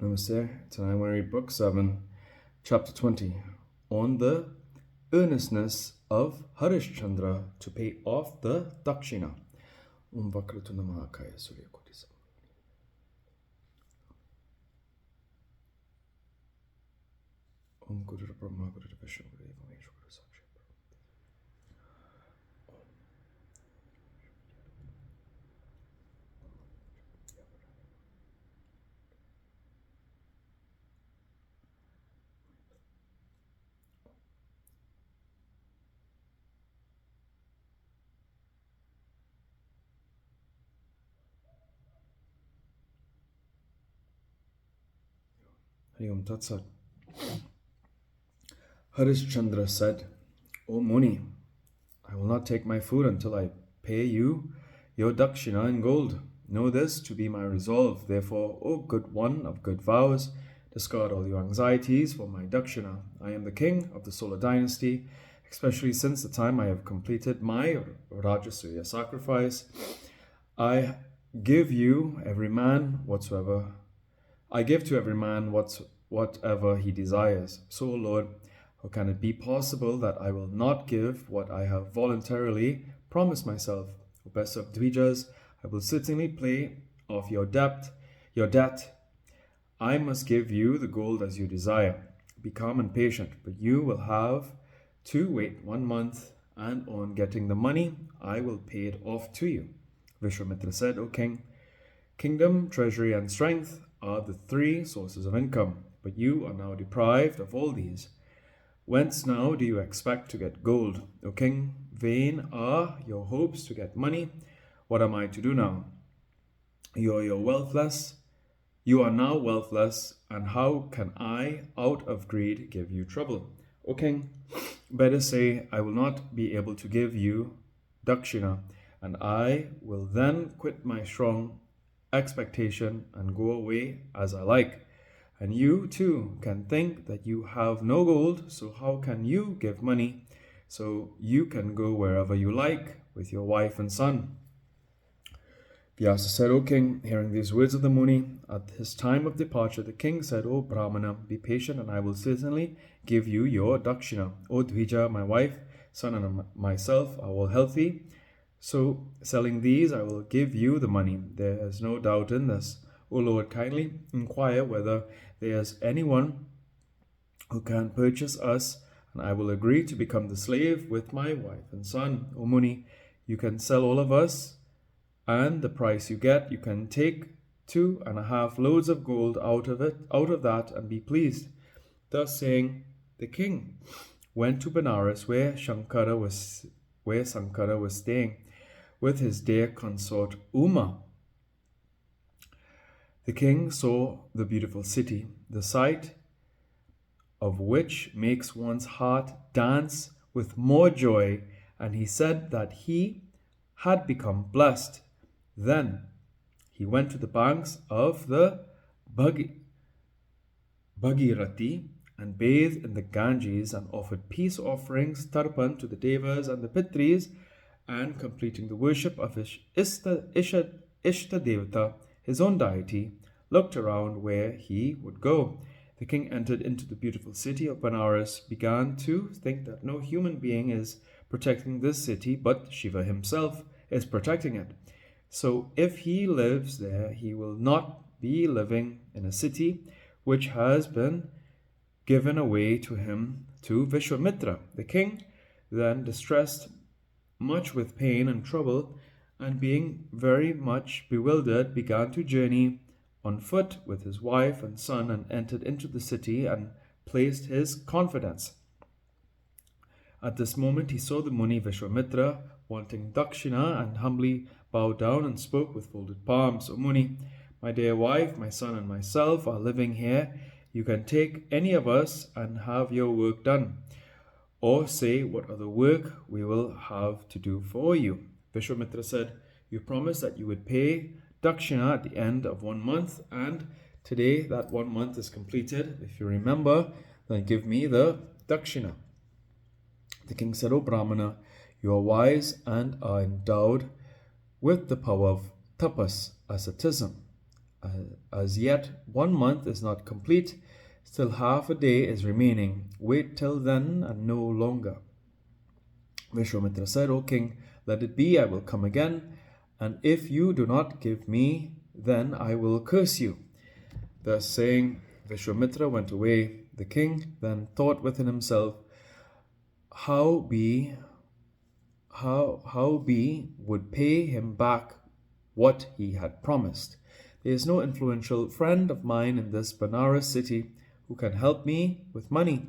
Namaste. Tonight I'm going to read Book 7, Chapter 20, on the earnestness of Harishchandra to pay off the Dakshina. Vakratuna Mahakaya Surya Koti. Guru Brahma Guru Vishnu Guru Deva Maheshwara Guru Sakshat. Hari Om Tat Sat. Harishchandra said, O Muni, I will not take my food until I pay you your dakshina in gold. Know this to be my resolve. Therefore, O good one of good vows, discard all your anxieties for my dakshina. I am the king of the solar dynasty, especially since the time I have completed my Rajasuya sacrifice. I give to every man whatever he desires. So, O Lord, how can it be possible that I will not give what I have voluntarily promised myself? O best of Dvijas, I will certainly pay off your debt. I must give you the gold as you desire. Be calm and patient, but you will have to wait 1 month, and on getting the money, I will pay it off to you. Vishwamitra said, O king, kingdom, treasury, and strength are the 3 sources of income, but you are now deprived of all these. Whence now do you expect to get gold? O king, vain are your hopes to get money. What am I to do now? You are now wealthless, and how can I, out of greed, give you trouble? O king, better say, I will not be able to give you dakshina, and I will then quit my strong expectation and go away as I like. And you too can think that you have no gold, so how can you give money so you can go wherever you like with your wife and son? Vyasa said, O king, hearing these words of the Muni, at his time of departure, the king said, O Brahmana, be patient, and I will certainly give you your dakshina. O Dvija, my wife, son, and myself are all healthy, so selling these, I will give you the money. There is no doubt in this. O Lord, kindly inquire whether there is anyone who can purchase us, and I will agree to become the slave with my wife and son. O Muni, you can sell all of us, and the price you get, you can take 2.5 loads of gold out of that, and be pleased. Thus saying, the king went to Benares, where Sankara was staying with his dear consort Uma. The king saw the beautiful city, the sight of which makes one's heart dance with more joy, and he said that he had become blessed. Then he went to the banks of the Bhagirathi and bathed in the Ganges and offered peace offerings, tarpan, to the Devas and the Pitris, and completing the worship of his Ishta Devata, his own deity, looked around where he would go. The king entered into the beautiful city of Benares, began to think that no human being is protecting this city, but Shiva himself is protecting it. So if he lives there, he will not be living in a city which has been given away to him to Vishwamitra. The king, then distressed much with pain and trouble, and being very much bewildered, began to journey on foot with his wife and son, and entered into the city and placed his confidence. At this moment he saw the Muni Vishwamitra wanting dakshina, and humbly bowed down and spoke with folded palms. O Muni, my dear wife, my son, and myself are living here. You can take any of us and have your work done, or say what other work we will have to do for you. Vishwamitra said, you promised that you would pay dakshina at the end of 1 month, and today that 1 month is completed. If you remember, then give me the dakshina. The king said, O Brahmana, you are wise and are endowed with the power of tapas, asceticism. As yet 1 month is not complete, still half a day is remaining. Wait till then and no longer. Vishwamitra said, O king, let it be, I will come again, and if you do not give me, then I will curse you. Thus saying, Vishwamitra went away. The king then thought within himself, how be would pay him back what he had promised. There is no influential friend of mine in this Banaras city who can help me with money.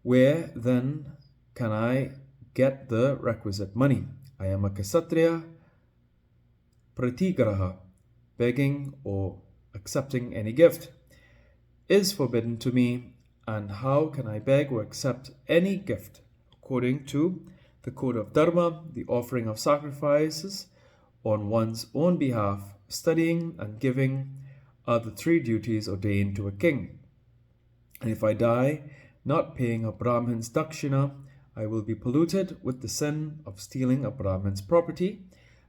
Where then can I get the requisite money? I am a Kshatriya pratigraha. Begging or accepting any gift is forbidden to me, and how can I beg or accept any gift? According to the code of Dharma, the offering of sacrifices on one's own behalf, studying and giving are the 3 duties ordained to a king. And if I die not paying a Brahmin's dakshina, I will be polluted with the sin of stealing a Brahmin's property,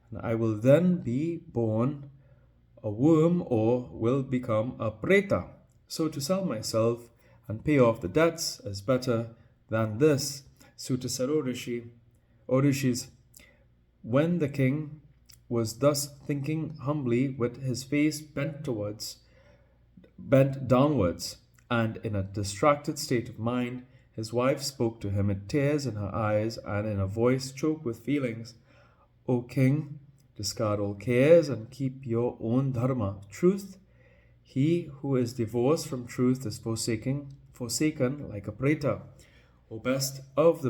and I will then be born a worm or will become a preta. So to sell myself and pay off the debts is better than this. Sutta said, O Rishis, when the king was thus thinking humbly with his face bent downwards, and in a distracted state of mind, his wife spoke to him with tears in her eyes and in a voice choked with feelings. O king, discard all cares and keep your own dharma, truth. He who is divorced from truth is forsaken like a preta. O best of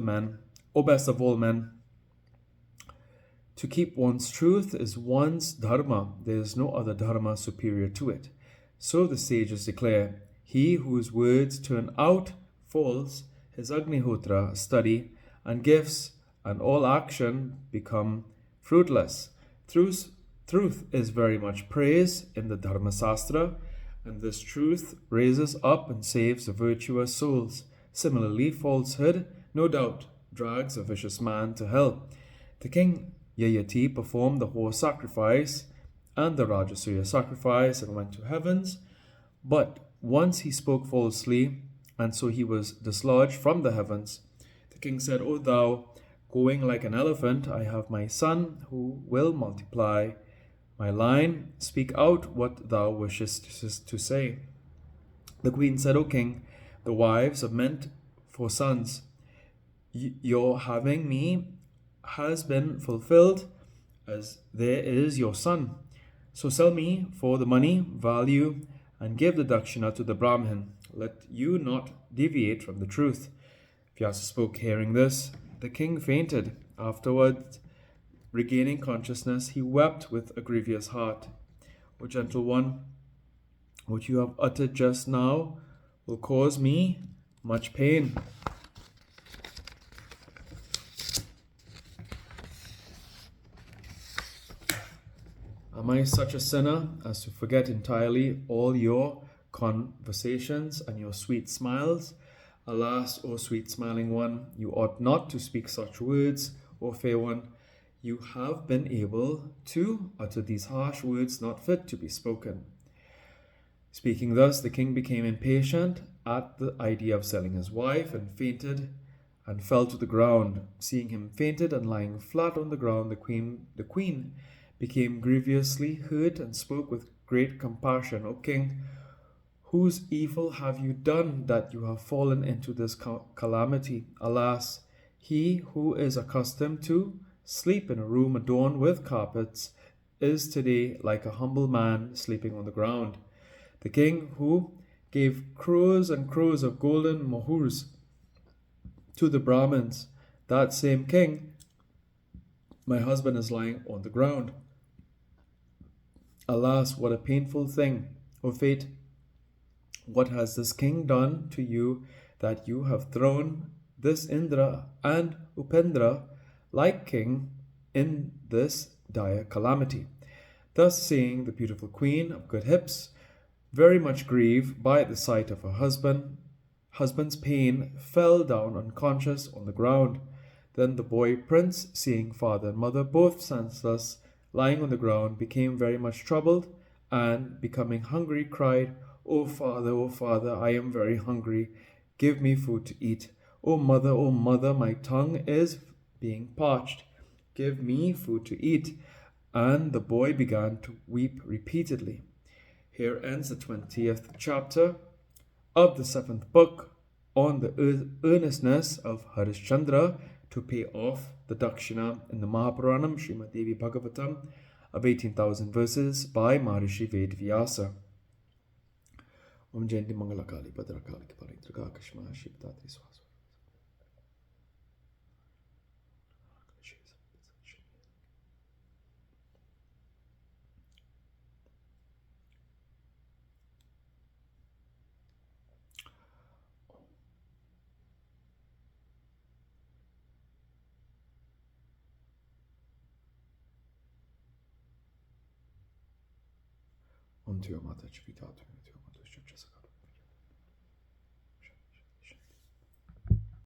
all men, to keep one's truth is one's dharma. There is no other dharma superior to it. So the sages declare, he whose words turn out false, his Agnihotra study and gifts and all action become fruitless. Truth is very much praised in the Dharma Sastra, and this truth raises up and saves the virtuous souls. Similarly, falsehood, no doubt, drags a vicious man to hell. The king Yayati performed the horse sacrifice and the Rajasuya sacrifice and went to heavens, but once he spoke falsely, and so he was dislodged from the heavens. The king said, O thou, going like an elephant, I have my son who will multiply my line. Speak out what thou wishest to say. The queen said, O king, the wives are meant for sons. Your having me has been fulfilled, as there is your son. So sell me for the money, value, and give the dakshina to the Brahmin. Let you not deviate from the truth. Vyasa spoke. Hearing this, the king fainted. Afterwards, regaining consciousness, he wept with a grievous heart. O gentle one, what you have uttered just now will cause me much pain. Am I such a sinner as to forget entirely all your conversations and your sweet smiles? Alas, O sweet smiling one, you ought not to speak such words, O fair one. You have been able to utter these harsh words not fit to be spoken. Speaking thus, the king became impatient at the idea of selling his wife and fainted and fell to the ground. Seeing him fainted and lying flat on the ground, the queen became grievously hurt and spoke with great compassion. O king, whose evil have you done that you have fallen into this calamity? Alas, he who is accustomed to sleep in a room adorned with carpets is today like a humble man sleeping on the ground. The king who gave crores and crores of golden mohurs to the Brahmins, that same king, my husband, is lying on the ground. Alas, what a painful thing, O fate! What has this king done to you that you have thrown this Indra and Upendra like king in this dire calamity? Thus saying, the beautiful queen of good hips, very much grieved by the sight of her husband's pain, fell down unconscious on the ground. Then the boy prince, seeing father and mother both senseless, lying on the ground, became very much troubled and, becoming hungry, cried, O Father, I am very hungry. Give me food to eat. O Mother, my tongue is being parched. Give me food to eat. And the boy began to weep repeatedly. Here ends the 20th chapter of the 7th book on the earnestness of Harishchandra to pay off the Dakshina in the Mahapuranam, Srimad Devi Bhagavatam, of 18,000 verses by Maharishi Vedvyasa. Om Jayanti Mangalakali Bhadrakali Kipali Durga Kashma Shiptatri Swaswa. Om Tuyo Mata Chivitatu.